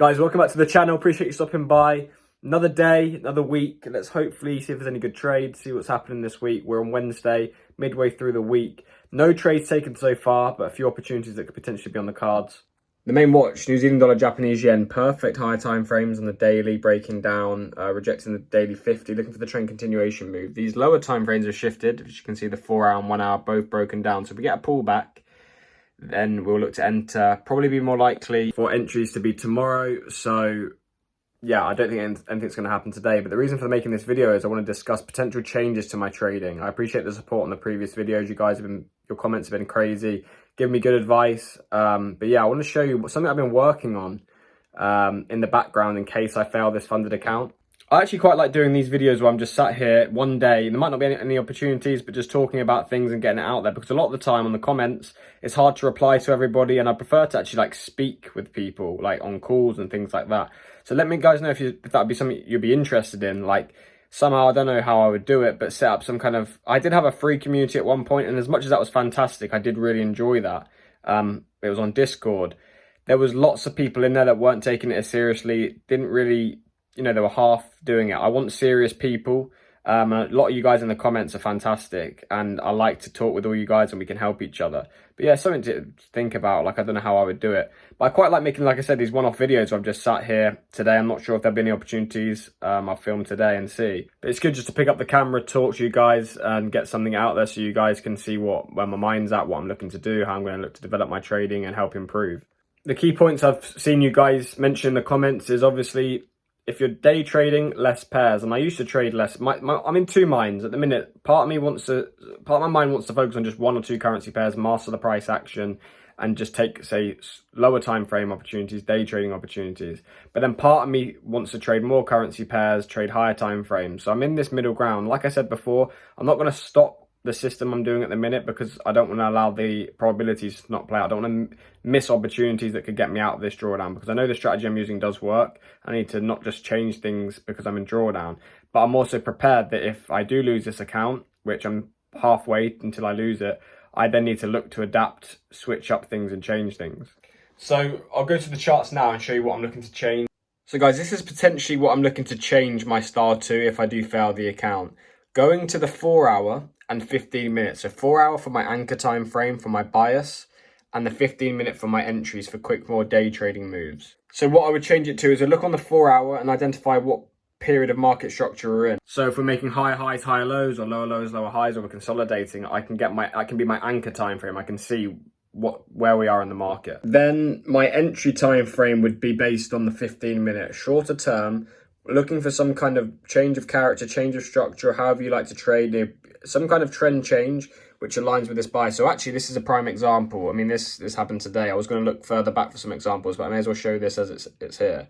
Guys, welcome back to the channel. Appreciate you stopping by. Another day, another week. Let's hopefully see if there's any good trades, see what's happening this week. We're on Wednesday, midway through the week. No trades taken so far, but a few opportunities that could potentially be on the cards. The main watch, New Zealand dollar, Japanese yen, perfect higher time frames on the daily, breaking down, rejecting the daily 50, looking for the trend continuation move. These lower time frames are shifted. As you can see, the 4 hour and 1 hour both broken down. So if we get a pullback, then we'll look to enter. Probably be more likely for entries to be tomorrow. So yeah, I don't think anything's going to happen today. But the reason for making this video is I want to discuss potential changes to my trading. I appreciate the support on the previous videos. Your comments have been crazy, giving me good advice. But yeah, I want to show you something I've been working on in the background in case I fail this funded account. I actually quite like doing these videos where I'm just sat here one day. There might not be any opportunities, but just talking about things and getting it out there. Because a lot of the time on the comments, it's hard to reply to everybody. And I prefer to actually speak with people on calls and things like that. So let me guys know if that would be something you'd be interested in. Somehow, I don't know how I would do it, but set up some kind of... I did have a free community at one point, and as much as that was fantastic, I did really enjoy that. It was on Discord. There was lots of people in there that weren't taking it as seriously, didn't really... they were half doing it. I want serious people. A lot of you guys in the comments are fantastic, and I like to talk with all you guys and we can help each other. But yeah, something to think about. I don't know how I would do it, but I quite like making, like I said, these one-off videos where I've just sat here today. I'm not sure if there'll be any opportunities. I'll film today and see. But it's good just to pick up the camera, talk to you guys and get something out there so you guys can see where my mind's at, what I'm looking to do, how I'm going to look to develop my trading and help improve. The key points I've seen you guys mention in the comments is obviously, if you're day trading, less pairs. And I used to trade less. I'm in two minds at the minute. Part of my mind wants to focus on just one or two currency pairs, master the price action, and just take, say, lower time frame opportunities, day trading opportunities. But then part of me wants to trade more currency pairs, trade higher time frames. So I'm in this middle ground. Like I said before, I'm not going to stop the system I'm doing at the minute because I don't want to allow the probabilities to not play out. I don't want to miss opportunities that could get me out of this drawdown, because I know the strategy I'm using does work. I need to not just change things because I'm in drawdown, but I'm also prepared that if I do lose this account, which I'm halfway until I lose it, I then need to look to adapt, switch up things and change things. So I'll go to the charts now and show you what I'm looking to change. So guys, this is potentially what I'm looking to change my style to if I do fail the account. Going to the 4 hour and 15 minutes. So 4 hour for my anchor time frame for my bias, and the 15 minute for my entries for quick, more day trading moves. So what I would change it to is a look on the 4 hour and identify what period of market structure we're in. So if we're making higher highs, higher lows, or lower lows, lower highs, or we're consolidating, I can be my anchor time frame. I can see where we are in the market. Then my entry time frame would be based on the 15 minute, shorter term, looking for some kind of change of character, change of structure, however you like to trade, some kind of trend change which aligns with this buy. So actually, this is a prime example. I mean, this happened today. I was going to look further back for some examples, but I may as well show this as it's here.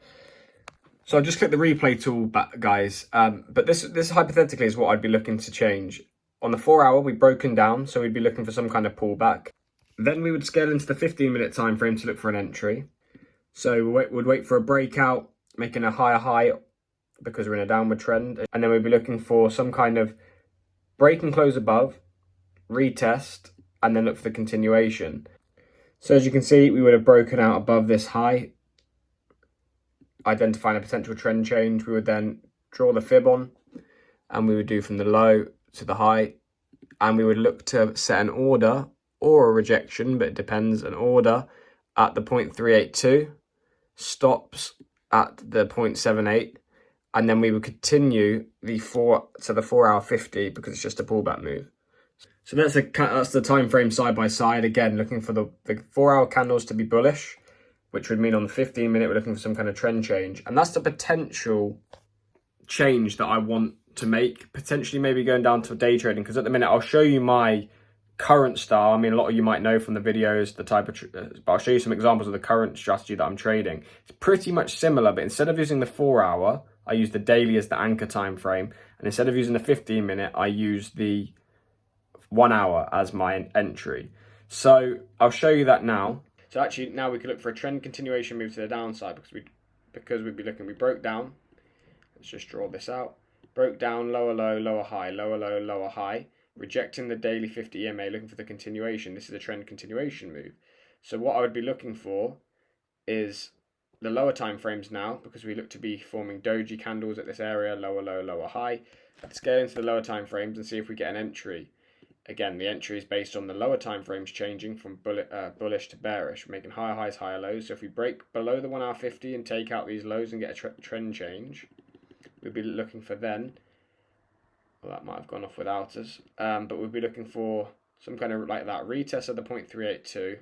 So I just click the replay tool back, guys. But this hypothetically is what I'd be looking to change. On the 4 hour, we've broken down, so we'd be looking for some kind of pullback. Then we would scale into the 15 minute time frame to look for an entry. So we'd wait for a breakout, making a higher high because we're in a downward trend, and then we'd be looking for some kind of break and close above, retest, and then look for the continuation. So as you can see, we would have broken out above this high, identifying a potential trend change. We would then draw the fib on, and we would do from the low to the high, and we would look to set an order or a rejection, but it depends, an order at the 0.382, stops at the 0.78, and then we would continue the 4 hour 50 because it's just a pullback move. So that's the time frame side by side. Again, looking for the 4 hour candles to be bullish, which would mean on the 15 minute we're looking for some kind of trend change. And that's the potential change that I want to make, potentially maybe going down to day trading, because at the minute I'll show you my current style. I mean, a lot of you might know from the videos the type of, but I'll show you some examples of the current strategy that I'm trading. It's pretty much similar, but instead of using the 4 hour, I use the daily as the anchor time frame, and instead of using the 15 minute, I use the 1 hour as my entry. So I'll show you that now. So actually now we can look for a trend continuation move to the downside, because we'd be looking, we broke down. Let's just draw this out. Broke down, lower low, lower high, lower low, lower high, rejecting the daily 50 EMA, looking for the continuation. This is a trend continuation move. So what I would be looking for is the lower time frames now, because we look to be forming doji candles at this area, lower low, lower high. Let's go into the lower time frames and see if we get an entry. Again, the entry is based on the lower time frames changing from bullish to bearish. We're making higher highs, higher lows. So if we break below the 1 hour 50 and take out these lows and get a trend change, we'd be looking for then, well, that might have gone off without us, but we'd be looking for some kind of like that retest of the 0.382,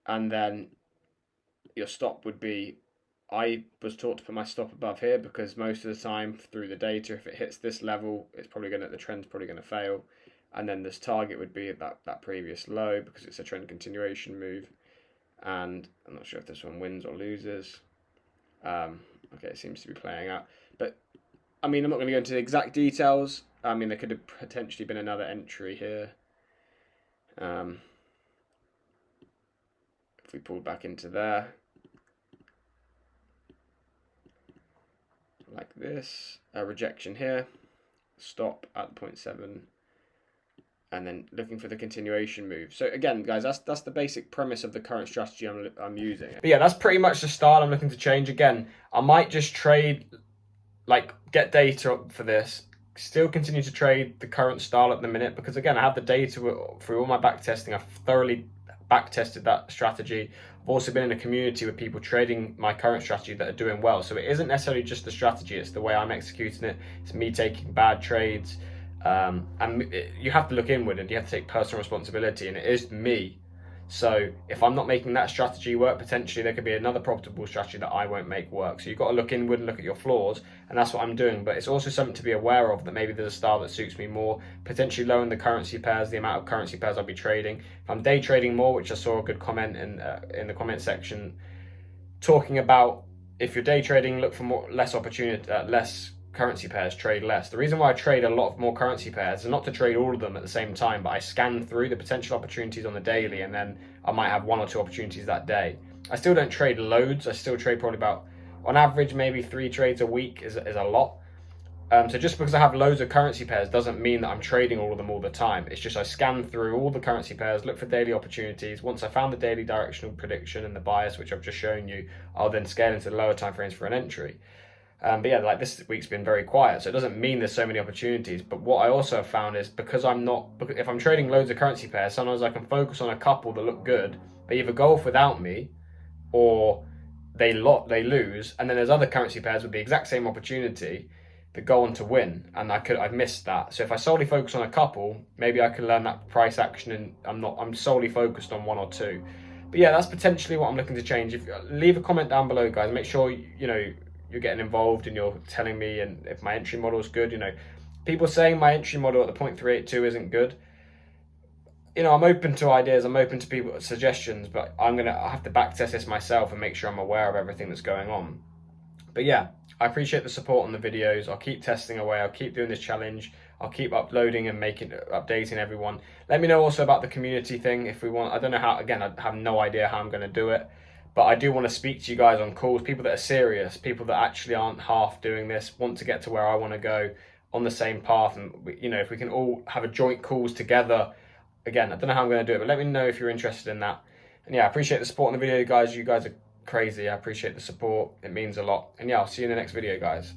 and then your stop would be, I was taught to put my stop above here because most of the time through the data, if it hits this level, it's probably going to, the trend's probably going to fail. And then this target would be at that previous low because it's a trend continuation move. And I'm not sure if this one wins or loses. Okay, it seems to be playing out. But, I mean, I'm not going to go into the exact details. I mean, there could have potentially been another entry here. If we pulled back into there. Like this, a rejection here, stop at 0.7, and then looking for the continuation move. So again, guys, that's the basic premise of the current strategy I'm using. But yeah, that's pretty much the style I'm looking to change. Again, I might just trade, like, get data for this, still continue to trade the current style at the minute, because again, I have the data through all my back testing. I've thoroughly back tested that strategy. I've also been in a community with people trading my current strategy that are doing well. So it isn't necessarily just the strategy, it's the way I'm executing it. It's me taking bad trades. You have to look inward and you have to take personal responsibility, and it is me. So if I'm not making that strategy work, potentially there could be another profitable strategy that I won't make work. So you've got to look inward and look at your flaws, and that's what I'm doing. But it's also something to be aware of, that maybe there's a style that suits me more, potentially lowering the currency pairs, the amount of currency pairs I'll be trading. If I'm day trading more, which I saw a good comment in the comment section talking about, if you're day trading, look for less opportunity, less currency pairs, trade less. The reason why I trade a lot more currency pairs is not to trade all of them at the same time, but I scan through the potential opportunities on the daily, and then I might have 1 or 2 opportunities that day. I still don't trade loads. I still trade probably about, on average, maybe 3 trades a week is a lot. So just because I have loads of currency pairs doesn't mean that I'm trading all of them all the time. It's just I scan through all the currency pairs, look for daily opportunities. Once I found the daily directional prediction and the bias, which I've just shown you, I'll then scale into the lower time frames for an entry. But yeah, like this week's been very quiet, so it doesn't mean there's so many opportunities. But what I also have found is, because if I'm trading loads of currency pairs, sometimes I can focus on a couple that look good. They either go off without me, or they lose, and then there's other currency pairs with the exact same opportunity that go on to win, and I've missed that. So if I solely focus on a couple, maybe I can learn that price action, and I'm solely focused on 1 or 2. But yeah, that's potentially what I'm looking to change. Leave a comment down below, guys. Make sure you're getting involved and you're telling me and if my entry model is good. People saying my entry model at the 0.382 isn't good. I'm open to ideas, I'm open to people's suggestions, but I have to back test this myself and make sure I'm aware of everything that's going on. But yeah, I appreciate the support on the videos. I'll keep testing away, I'll keep doing this challenge, I'll keep uploading and updating everyone. Let me know also about the community thing if we want. I don't know how, again, I have no idea how I'm going to do it. But I do want to speak to you guys on calls, people that are serious, people that actually aren't half doing this, want to get to where I want to go on the same path. And, if we can all have a joint calls together. Again, I don't know how I'm going to do it, but let me know if you're interested in that. And yeah, I appreciate the support on the video, guys. You guys are crazy. I appreciate the support. It means a lot. And yeah, I'll see you in the next video, guys.